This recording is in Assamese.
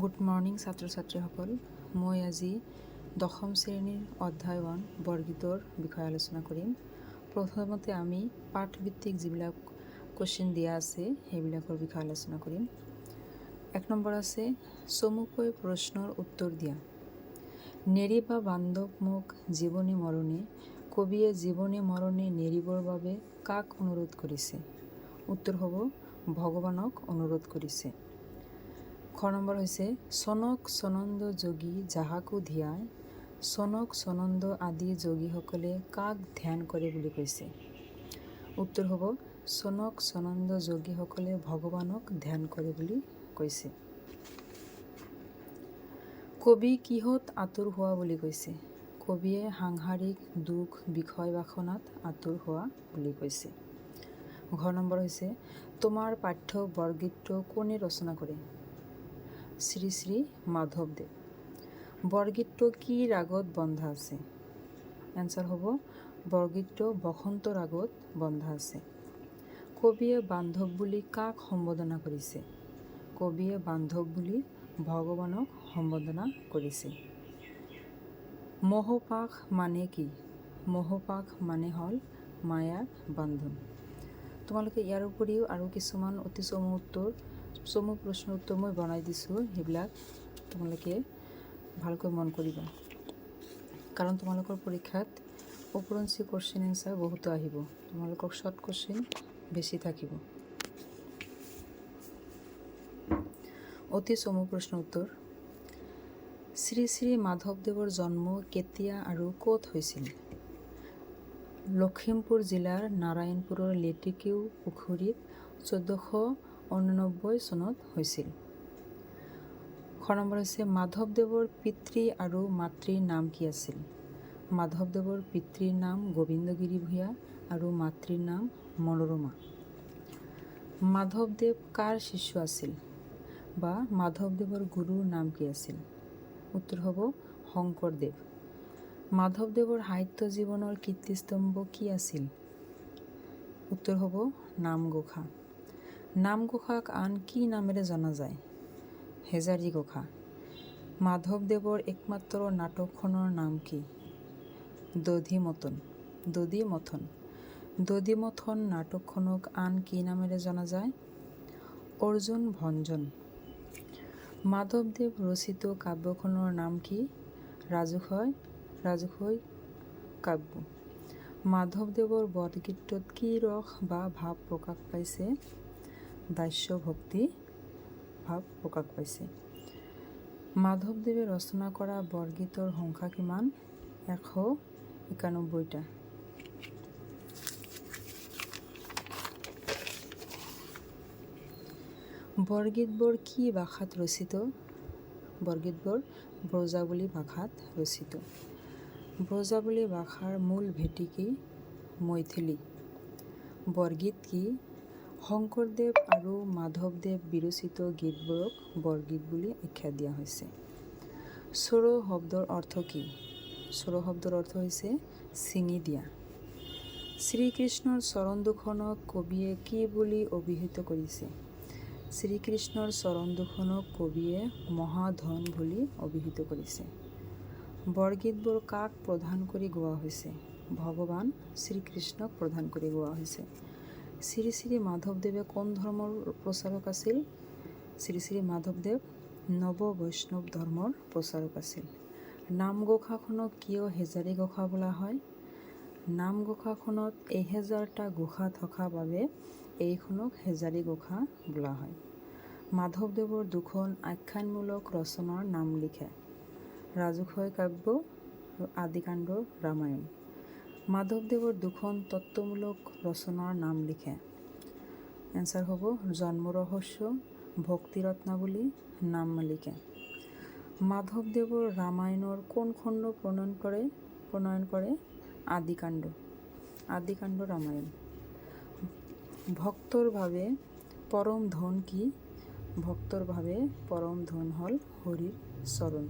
গুড মৰ্ণিং ছাত্ৰ ছাত্ৰীসকল। মই আজি দশম শ্ৰেণীৰ অধ্যায় 1 বৰগীতৰ বিষয়ে আলোচনা কৰিম। প্ৰথমতে আমি পাঠভিত্তিক যিবিলাক কুৱেশ্যন দিয়া আছে সেইবিলাকৰ বিষয়ে আলোচনা কৰিম। 1 নম্বৰ আছে চমুকৈ প্ৰশ্নৰ উত্তৰ দিয়া। নেৰিবা বান্ধৱ মোক জীৱনী মৰণে, কবিয়ে জীৱনী মৰণে নেৰিবৰ বাবে কাক অনুৰোধ কৰিছে? উত্তৰ হ'ব ভগৱানক অনুৰোধ কৰিছে। খ নম্বৰ হৈছে চনক চনন্দ যোগী যাহাকো ধিয়ায়, চনক চনন্দ আদি যোগীসকলে কাক ধ্যান কৰে বুলি কৈছে? উত্তৰ হ'ব চনক চনন্দ যোগীসকলে ভগৱানক ধ্যান কৰে বুলি কৈছে। কবি কিহত আতুৰ হোৱা বুলি কৈছে? কবিয়ে সাংসাৰিক দুখ বিষয় বাসনাত আতুৰ হোৱা বুলি কৈছে। ঘ নম্বৰ হৈছে তোমাৰ পাঠ্য বৰগীতটো কোনে ৰচনা কৰে? শ্ৰী শ্ৰী মাধৱদেৱ। বৰগীতটো কি ৰাগত বন্ধা আছে? এনচাৰ হ'ব বৰগীতটো বসন্ত ৰাগত বন্ধা আছে। কবিয়ে বান্ধৱ বুলি কাক সম্বোধনা কৰিছে? কবিয়ে বান্ধৱ বুলি ভগৱানক সম্বোধনা কৰিছে। মোহপাশ মানে কি? মোহপাশ মানে হ'ল মায়াৰ বান্ধন। তোমালোকে ইয়াৰ উপৰিও আৰু কিছুমান অতি চমু প্ৰশ্নৰ উত্তৰ মই বনাই দিছোঁ, সেইবিলাক তোমালোকে ভালকৈ মন কৰিবা, কাৰণ তোমালোকৰ পৰীক্ষাত ওপৰঞ্চি কুৱেশ্যন এনচাৰ বহুতো আহিব, তোমালোকৰ শ্বৰ্ট কুৱেশ্যন বেছি থাকিব। অতি চমু প্ৰশ্ন উত্তৰ। শ্ৰী শ্ৰী মাধৱদেৱৰ জন্ম কেতিয়া আৰু ক'ত হৈছিল? লখিমপুৰ জিলাৰ নাৰায়ণপুৰৰ লেটেকু পুখুৰীত 1489 চনত হৈছিল। খ নম্বৰ হৈছে মাধৱদেৱৰ পিতৃ আৰু মাতৃৰ নাম কি আছিল? মাধৱদেৱৰ পিতৃৰ নাম গোবিন্দগিৰি ভূঞা আৰু মাতৃৰ নাম মনোৰমা। মাধৱদেৱ কাৰ শিষ্য আছিল? বা মাধৱদেৱৰ গুৰুৰ নাম কি আছিল? উত্তৰ হ'ব শংকৰদেৱ। মাধৱদেৱৰ সাহিত্য জীৱনৰ কীৰ্তিস্তম্ভ কি আছিল? উত্তৰ হ'ব নামঘোষা। নামঘোষাক আন কি নামেৰে জনা যায়? হেজাৰীঘোষা। মাধৱদেৱৰ একমাত্ৰ নাটকখনৰ নাম কি? দধিমথন। দধিমথন নাটকখনক আন কি নামেৰে জনা যায়? অৰ্জুন ভঞ্জন। মাধৱদেৱ ৰচিত কাব্যখনৰ নাম কি? ৰাজসই কাব্য। মাধৱদেৱৰ বৰগীতটোত কি ৰস বা ভাৱ প্ৰকাশ পাইছে? দাস্য ভক্তি ভাৱ প্ৰকাশ পাইছে। মাধৱদেৱে ৰচনা কৰা বৰগীতৰ সংখ্যা কিমান? 191টা। বৰগীতবোৰ কি ভাষাত ৰচিত? বৰগীতবোৰ ব্ৰজাৱলী ভাষাত ৰচিত। ব্ৰজাৱলী ভাষাৰ মূল ভেটি কি? মৈথিলী। বৰগীত কি? শংকৰদেৱ আৰু মাধৱদেৱ বিৰচিত গীতবোৰক বৰগীত বুলি আখ্যা দিয়া হৈছে। স্বৰ শব্দৰ অৰ্থ কি? স্বৰ শব্দৰ অৰ্থ হৈছে ছিঙি দিয়া। শ্ৰীকৃষ্ণৰ চৰণ দুখনক কবিয়ে কি বুলি অভিহিত কৰিছে? শ্ৰীকৃষ্ণৰ চৰণ দুখনক কবিয়ে মহাধন বুলি অভিহিত কৰিছে। বৰগীতবোৰ কাক প্ৰধান কৰি গোৱা হৈছে? ভগৱান শ্ৰীকৃষ্ণক প্ৰধান কৰি গোৱা হৈছে। শ্ৰী শ্ৰী মাধৱদেৱে কোন ধৰ্মৰ প্ৰচাৰক আছিল? শ্ৰী শ্ৰী মাধৱদেৱ নৱ বৈষ্ণৱ ধৰ্মৰ প্ৰচাৰক আছিল। নামঘোষাখনক কিয় হেজাৰীঘোষা বোলা হয়? নামঘোষাখনত 1000টা ঘোষা থকা বাবে এইখনক হেজাৰীঘোষা বোলা হয়। মাধৱদেৱৰ দুখন আখ্যানমূলক ৰচনাৰ নাম লিখে। ৰাজসই কাব্য আৰু আদিকাণ্ড ৰামায়ণ। মাধৱদেৱৰ দুখন তত্ত্বমূলক ৰচনাৰ নাম লিখে। এনচাৰ হ'ব জন্ম ৰহস্য, ভক্তি ৰত্নাৱলী, নাম মালিকা। মাধৱদেৱৰ ৰামায়ণৰ কোন খণ্ড প্ৰণয়ন কৰে? আদিকাণ্ড ৰামায়ণ। ভক্তৰ বাবে পৰম ধন কি? ভক্তৰ বাবে পৰম ধন হ'ল হৰিৰ চৰণ।